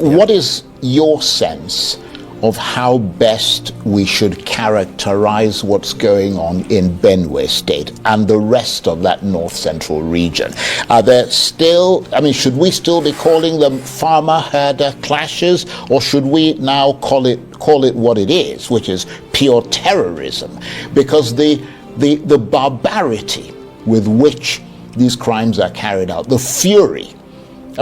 What is your sense of how best we should characterize what's going on in Benue State and the rest of that north central region? Are there still, should we still be calling them farmer-herder clashes, or should we now call it what it is, which is pure terrorism? Because the barbarity with which these crimes are carried out, the fury,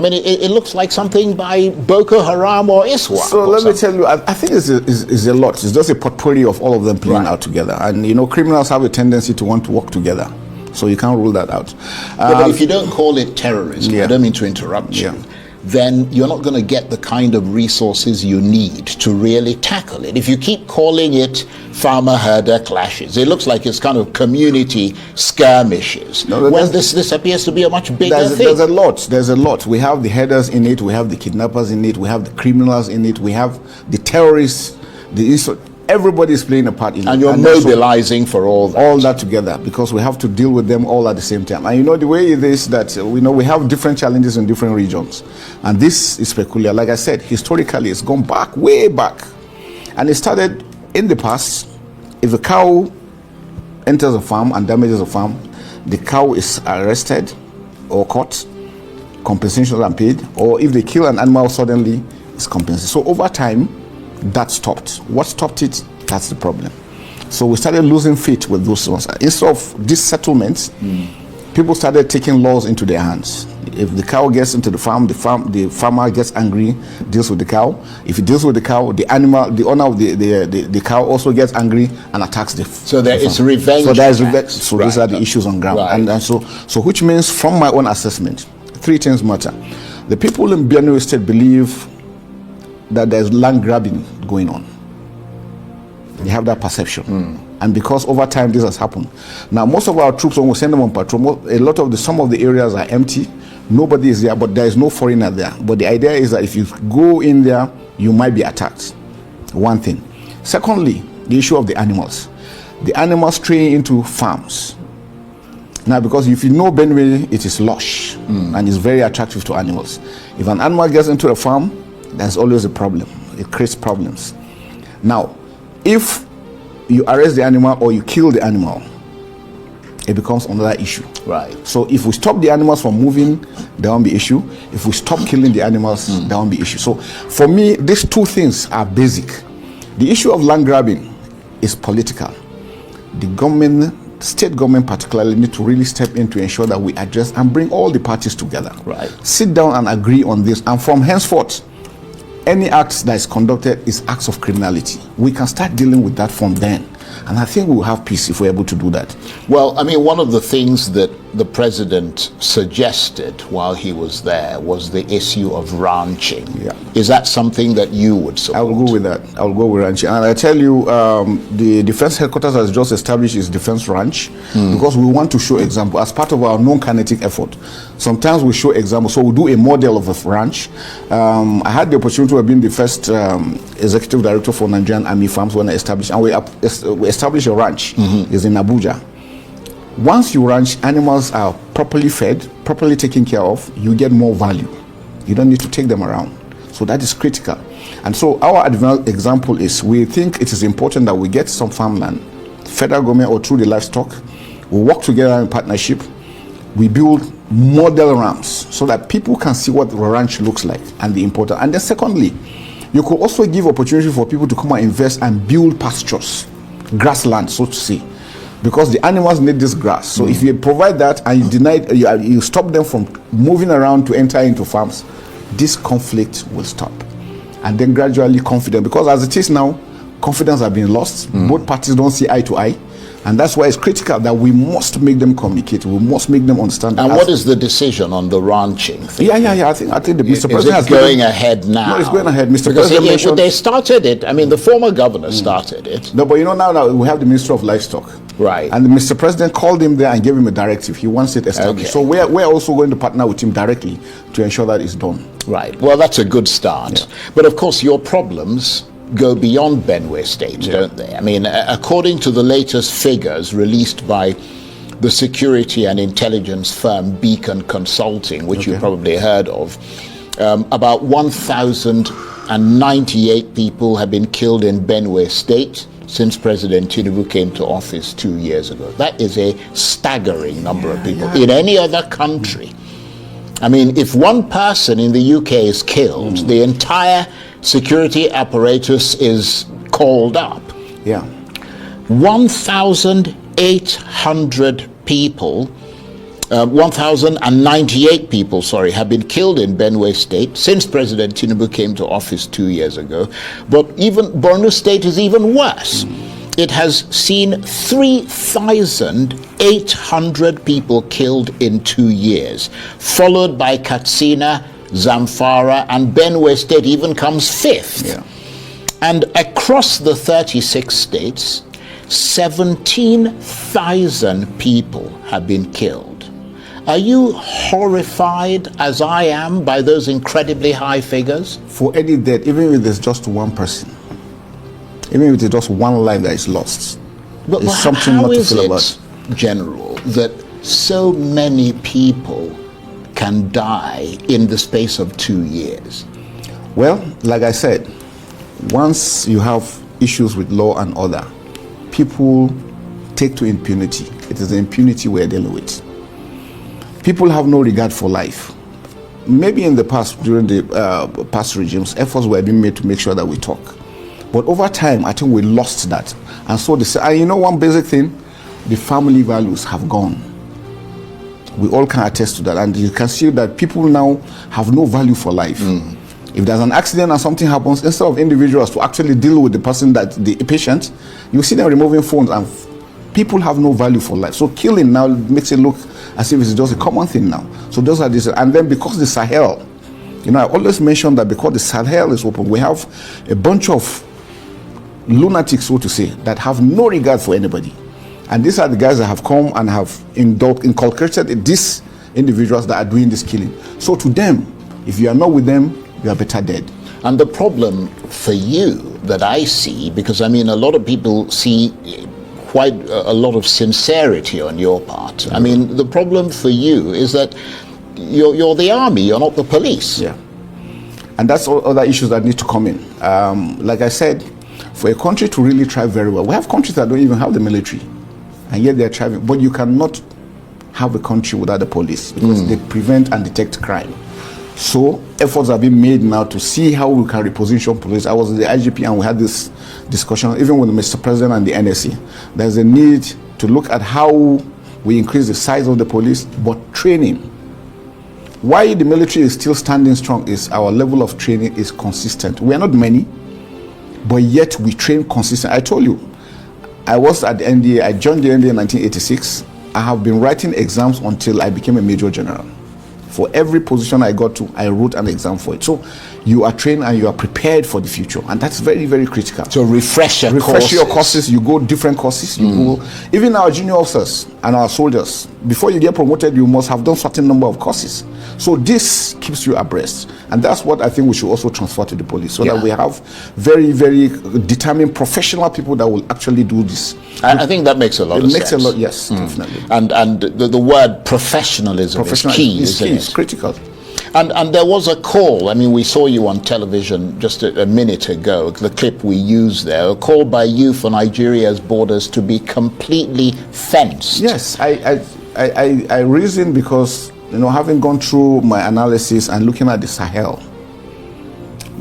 it looks like something by Boko Haram or ISWAP. So let me tell you, I think it's a lot. It's just a portfolio of all of them playing out together. And, criminals have a tendency to want to work together. So you can't rule that out. But if you don't call it terrorism, I don't mean to interrupt you, then you're not going to get the kind of resources you need to really tackle it. If you keep calling it farmer-herder clashes, it looks like it's kind of community skirmishes. When this appears to be a much bigger thing. There's a lot. We have the herders in it, we have the kidnappers in it, we have the criminals in it, we have the terrorists, everybody is playing a part in it. And you're mobilizing for all that. All that together, because we have to deal with them all at the same time. And the way it is that we have different challenges in different regions. And this is peculiar. Like I said, historically, it's gone back, way back. And it started in the past. If a cow enters a farm and damages a farm, the cow is arrested or caught, compensation is paid, or if they kill an animal suddenly, it's compensated. So over time, that stopped. What stopped it? That's the problem. So we started losing faith with those ones. Instead of these settlements, people started taking laws into their hands. If the cow gets into the farmer gets angry, deals with the cow. If he deals with the cow, the owner of the cow also gets angry and attacks the So there is revenge. So there is revenge. So these are the issues on ground. Right. And so which means, from my own assessment, three things matter. The people in Benue State believe that there's land grabbing going on. They have that perception. And because over time this has happened. Now most of our troops, when we send them on patrol, some of the areas are empty. Nobody is there, but there is no foreigner there. But the idea is that if you go in there, you might be attacked. One thing. Secondly, the issue of the animals. The animals stray into farms. Now, because if you know Benue, it is lush and it's very attractive to animals. If an animal gets into a farm, there's always a problem. It creates problems. Now, if you arrest the animal or you kill the animal, it becomes another issue. Right. So if we stop the animals from moving, there won't be issue. If we stop killing the animals, there won't be issue. So for me, these two things are basic. The issue of land grabbing is political. The government, state government particularly, need to really step in to ensure that we address and bring all the parties together. Right. Sit down and agree on this. And from henceforth, any acts that is conducted is acts of criminality. We can start dealing with that from then. And I think we'll have peace if we're able to do that. Well, one of the things that the president suggested while he was there was the issue of ranching. Yeah. Is that something that you would support? I will go with that. I will go with ranching. And I tell you, the Defense Headquarters has just established its Defense Ranch because we want to show example as part of our non-kinetic effort. Sometimes we show examples. So we do a model of a ranch. I had the opportunity of being the first executive director for Nigerian Army Farms when I established, and we established a ranch. It's in Abuja. Once you ranch, animals are properly fed, properly taken care of, you get more value. You don't need to take them around. So that is critical. And so our example is, we think it is important that we get some farmland, federal government or through the livestock, we work together in partnership, we build model ramps so that people can see what the ranch looks like and the importance. And then secondly, you could also give opportunity for people to come and invest and build pastures, grassland, so to say, because the animals need this grass. So if you provide that and you stop them from moving around to enter into farms, this conflict will stop. And then gradually confidence, because as it is now, confidence has been lost. Both parties don't see eye to eye. And that's why it's critical that we must make them communicate. We must make them understand. And what is the decision on the ranching thing? Yeah. I think the Mr. President is going ahead now. No, it's going ahead. Mr. Because President mentioned, they started it. The former governor started it. No, but now we have the Minister of Livestock. Right. And the Mr. President called him there and gave him a directive. He wants it established. Okay. So we're also going to partner with him directly to ensure that it's done. Right. Well, that's a good start. Yeah. But of course, your problems go beyond Benue State, don't they? According to the latest figures released by the security and intelligence firm Beacon Consulting, which you probably heard of, About 1,098 people have been killed in Benue State since President Tinubu came to office 2 years ago. That is a staggering number of people. In any other country, I mean, if one person in the UK is killed, the entire security apparatus is called up. 1,800 people, 1,098 people, have been killed in Benue State since President Tinubu came to office 2 years ago. But even Borno State is even worse. It has seen 3,800 people killed in 2 years, followed by Katsina, Zamfara, and Benue State even comes fifth. And across the 36 states, 17,000 people have been killed. Are you horrified, as I am, by those incredibly high figures? For any death, even if there's just one person, even if it's just one life that is lost, but it's something not to feel about. General, that so many people can die in the space of 2 years? Well, like I said, once you have issues with law and order, people take to impunity. It is the impunity we're dealing with. People have no regard for life. Maybe in the past, during the past regimes, efforts were being made to make sure that we talk. But over time, I think we lost that. And so, you know, one basic thing, the family values have gone. We all can attest to that. And you can see that people now have no value for life. If there's an accident and something happens, instead of individuals to actually deal with the person, the patient, you see them removing phones, and people have no value for life. So killing now makes it look as if it's just a common thing now. So those are these. And then because the Sahel, you know, I always mention that because the Sahel is open, we have a bunch of lunatics, so to say, that have no regard for anybody. And these are the guys that have come and have inculcated these individuals that are doing this killing. So to them, if you are not with them, you are better dead. And the problem for you that I see, because I mean a lot of people see quite a lot of sincerity on your part. I mean, the problem for you is that you're the army, you're not the police. And that's all other issues that need to come in. Like I said, for a country to really thrive very well, we have countries that don't even have the military, and yet they're thriving. But you cannot have a country without the police, because they prevent and detect crime. So efforts are being made now to see how we can reposition police. I was at the IGP and we had this discussion, even with Mr. President and the NSC. There's a need to look at how we increase the size of the police, but training. Why the military is still standing strong is our level of training is consistent. We are not many, but yet we train consistent. I told you, I was at the NDA, I joined the NDA in 1986. I have been writing exams until I became a Major General. For every position I got to, I wrote an exam for it. So you are trained and you are prepared for the future. And that's very, very critical. So refresh your courses. You go different courses. You go, even our junior officers and our soldiers, before you get promoted, you must have done certain number of courses. So this keeps you abreast. And that's what I think we should also transfer to the police, so that we have very, very determined professional people that will actually do this. I think that makes a lot of sense. It makes a lot, yes, definitely. And the word professionalism is key, isn't it? It's critical. And there was a call, I mean, we saw you on television just a minute ago, the clip we used there, a call by you for Nigeria's borders to be completely fenced. Yes, I reason because, you know, having gone through my analysis and looking at the Sahel,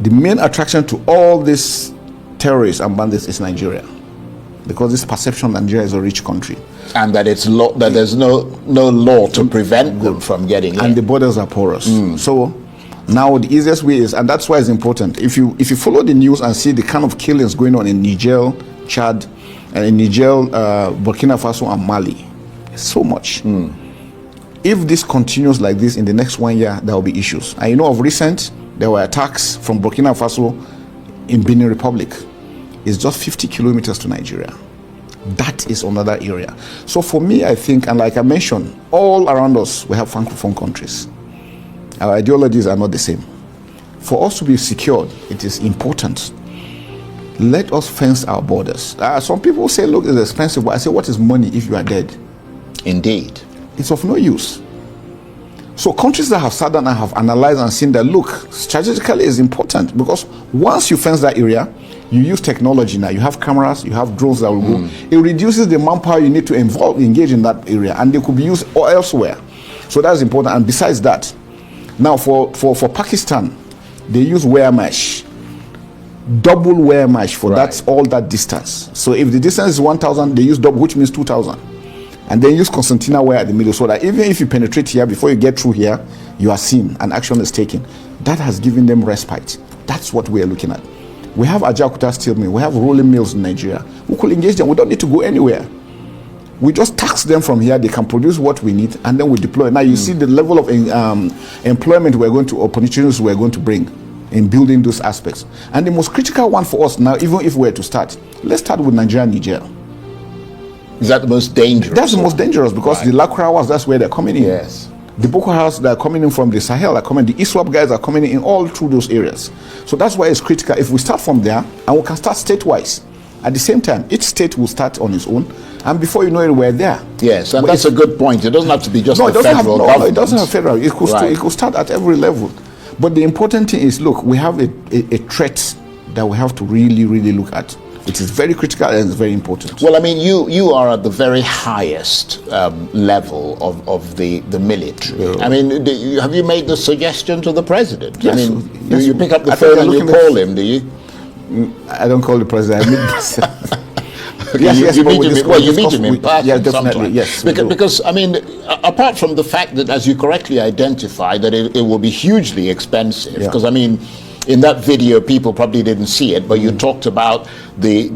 the main attraction to all these terrorists and bandits is Nigeria, because this perception that Nigeria is a rich country. And that that there's no law to prevent them from getting in. And the borders are porous. So now the easiest way is, and that's why it's important, if you follow the news and see the kind of killings going on in Niger, Chad, and in Niger, Burkina Faso and Mali, so much. If this continues like this in the next 1 year, there will be issues. And you know, of recent, there were attacks from Burkina Faso in Benin Republic. It's just 50 kilometers to Nigeria. That is another area. So for me, I think, and like I mentioned, all around us, we have Francophone countries. Our ideologies are not the same. For us to be secured, it is important. Let us fence our borders. Some people say, look, it's expensive. But I say, what is money if you are dead? Indeed. It's of no use. So countries that have sat down and have analyzed and seen that, look, strategically is important, because once you fence that area, you use technology now. You have cameras, you have drones that will go. It reduces the manpower you need to engage in that area, and they could be used elsewhere. So that's important. And besides that, now for Pakistan, they use wire mesh, double wire mesh for all that distance. So if the distance is 1,000, they use double, which means 2,000. And then use concertina wire at the middle, so that even if you penetrate here, before you get through here, you are seen and action is taken. That has given them respite. That's what we are looking at. We have Ajaokuta steel mill, we have rolling mills in Nigeria. We could engage them. We don't need to go anywhere. We just tax them from here. They can produce what we need, and then we deploy. Now you see the level of employment opportunities we're going to bring in building those aspects. And the most critical one for us now, even if we were to start, let's start with Nigeria and Niger. Is that the most dangerous? That's the most dangerous, because the Lakurawas, that's where they're coming in. Yes. The Boko Haram that are coming in from the Sahel are coming. The ISWAP guys are coming in all through those areas. So that's why it's critical. If we start from there, and we can start state-wise. At the same time, each state will start on its own, and before you know it, we're there. Yes, and that's a good point. It doesn't have to be just the federal government. No, it doesn't have federal. It could start at every level. But the important thing is, look, we have a threat that we have to really, really look at. It is very critical and it's very important. Well, I mean, you are at the very highest level of the military. Yeah. I mean, have you made the suggestion to the president? Yes, I mean, you pick up the phone and you call him, do you? I don't call the president. I meet this. You meet him in person. Yeah, definitely. Yes, because I mean, apart from the fact that, as you correctly identified, that it will be hugely expensive. Because I mean, in that video, people probably didn't see it, but you talked about the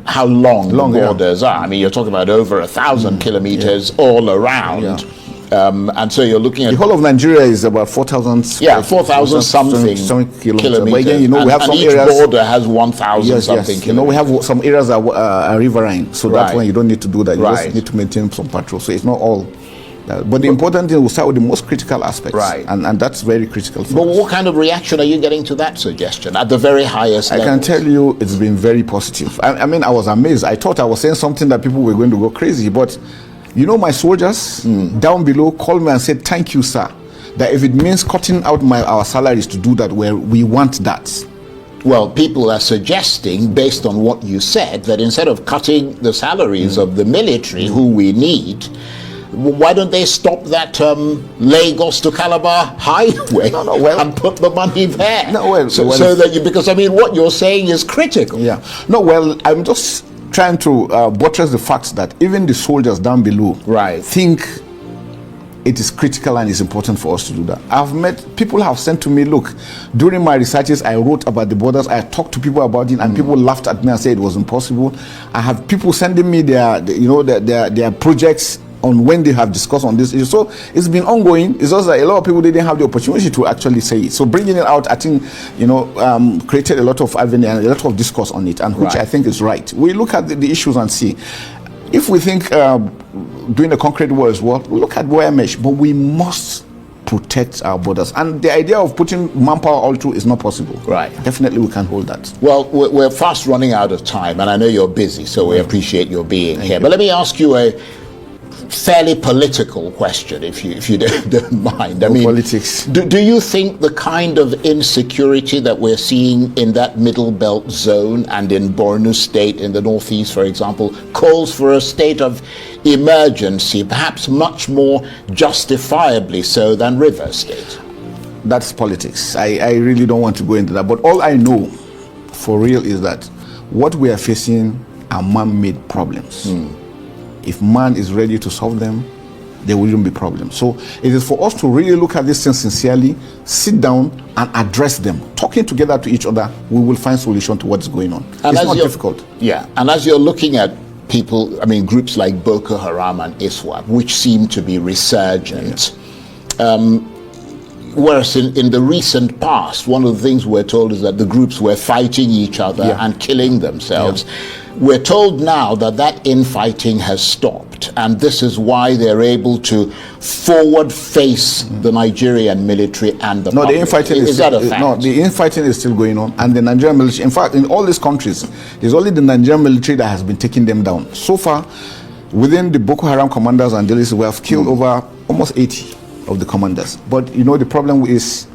how long the borders are. I mean, you're talking about over 1,000 kilometers all around. And so you're looking at the whole of Nigeria is about 4,000. Yeah, 4,000 something kilometers. But again, you know, we have some each areas. Border has 1,000 something kilometers. You know, we have some areas that are riverine, so that's when you don't need to do that. You just need to maintain some patrol. So it's not all. But the important thing, we'll start with the most critical aspects. Right. And that's very critical for us. But what kind of reaction are you getting to that suggestion at the very highest level? I can tell you it's been very positive. I mean, I was amazed. I thought I was saying something that people were going to go crazy. But, you know, my soldiers down below called me and said, thank you, sir. That if it means cutting out our salaries to do that, well, we want that. Well, people are suggesting, based on what you said, that instead of cutting the salaries of the military, who we need, why don't they stop that Lagos to Calabar highway and put the money there? So that because I mean, what you're saying is critical. Yeah. No, well, I'm just trying to buttress the facts that even the soldiers down below think it is critical and it's important for us to do that. I've met people have sent to me, look, during my researches, I wrote about the borders. I talked to people about it, and people laughed at me and said it was impossible. I have people sending me their projects on when they have discussed on this issue. So it's been ongoing. It's just that a lot of people didn't have the opportunity to actually say it. So bringing it out, I think, created a lot of avenue and a lot of discourse on it, and which I think is right. We look at the issues and see. If we think doing the concrete wall is well, we look at wire mesh, but we must protect our borders. And the idea of putting manpower all through is not possible. Right. Definitely we can hold that. Well, we're fast running out of time, and I know you're busy, so we appreciate your being here. But let me ask you a fairly political question, if you don't mind. I mean, politics. Do you think the kind of insecurity that we're seeing in that middle belt zone and in Borno State in the northeast, for example, calls for a state of emergency, perhaps much more justifiably so than River State? That's politics. I really don't want to go into that. But all I know for real is that what we are facing are man-made problems. If man is ready to solve them, there wouldn't be problems. So it is for us to really look at these things sincerely, sit down and address them. Talking together to each other, we will find solution to what's going on. And it's not difficult. Yeah, and as you're looking at people, I mean, groups like Boko Haram and ISWAP, which seem to be resurgent, whereas in the recent past, one of the things we're told is that the groups were fighting each other and killing themselves. We're told now that infighting has stopped, and this is why they're able to forward face the Nigerian military and the public. The infighting is that a fact? No, the infighting is still going on, and the Nigerian military, in fact, in all these countries, there's only the Nigerian military that has been taking them down. So far, within the Boko Haram commanders and Delis, we have killed over almost 80. of the commanders. But you know, the problem is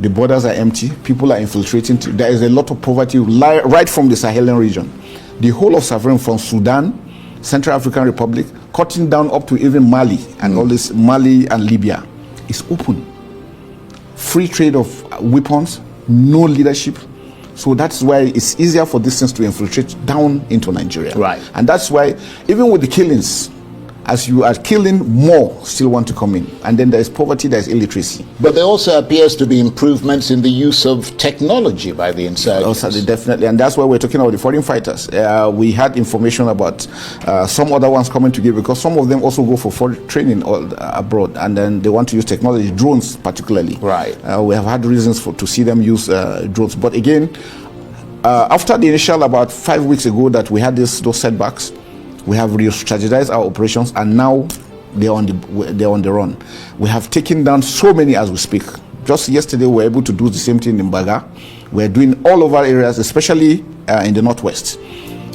the borders are empty. People are infiltrating. There is a lot of poverty right from the Sahelian region. The whole of Sahel, from Sudan, Central African Republic, cutting down up to even Mali and all this, Mali and Libya, is open. Free trade of weapons, no leadership. So that's why it's easier for these things to infiltrate down into Nigeria. Right. And that's why, even with the killings, as you are killing, more still want to come in. And then there is poverty, there is illiteracy. But there also appears to be improvements in the use of technology by the insurgents. Also, definitely. And that's why we're talking about the foreign fighters. We had information about some other ones coming to give, because some of them also go for foreign training abroad, and then they want to use technology, drones particularly. Right. We have had reasons to see them use drones. But again, after the initial, about 5 weeks ago, that we had those setbacks, we have re-strategized our operations, and now they're on the run. We have taken down so many as we speak. Just yesterday, we were able to do the same thing in Baga. We're doing all over areas, especially in the northwest.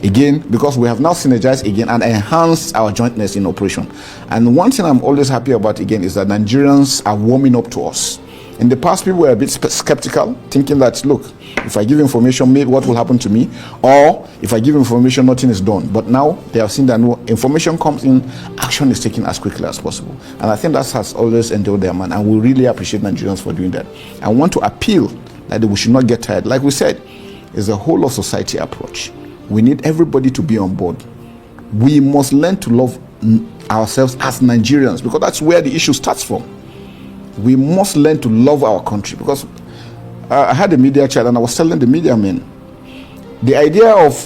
Again, because we have now synergized again and enhanced our jointness in operation. And one thing I'm always happy about again is that Nigerians are warming up to us. In the past, people were a bit skeptical, thinking that, look, if I give information, maybe what will happen to me? Or if I give information, nothing is done. But now they have seen that no, information comes in, action is taken as quickly as possible. And I think that has always endured their man. And we really appreciate Nigerians for doing that. I want to appeal that we should not get tired. Like we said, it's a whole of society approach. We need everybody to be on board. We must learn to love ourselves as Nigerians, because that's where the issue starts from. We must learn to love our country, because I had a media chat and I was telling the media men, the idea of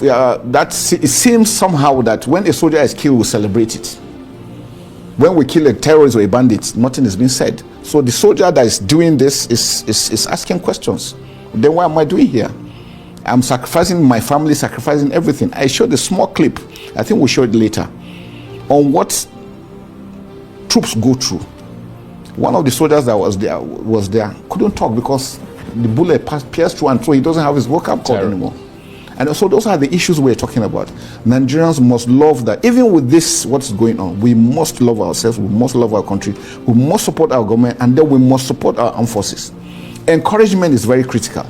that, it seems somehow that when a soldier is killed, we celebrate it. When we kill a terrorist or a bandit, nothing is being said. So the soldier that is doing this is asking questions. Then what am I doing here? I'm sacrificing my family, sacrificing everything. I showed a small clip, I think we'll show it later, on what troops go through. One of the soldiers that was there couldn't talk because the bullet pierced through and through. He doesn't have his vocal cord anymore. And so those are the issues we're talking about. Nigerians must love that. Even with this, what's going on, we must love ourselves, we must love our country, we must support our government, and then we must support our armed forces. Encouragement is very critical.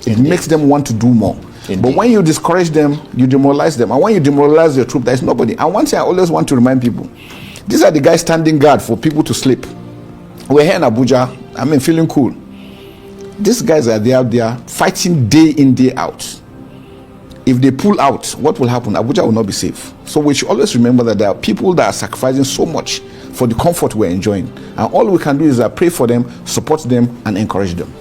It makes them want to do more. Indeed. But when you discourage them, you demoralize them. And when you demoralize your troop, there's nobody. And one thing I always want to remind people, these are the guys standing guard for people to sleep. We're here in Abuja, feeling cool. These guys are there, they are fighting day in, day out. If they pull out, what will happen? Abuja will not be safe. So we should always remember that there are people that are sacrificing so much for the comfort we're enjoying. And all we can do is pray for them, support them, and encourage them.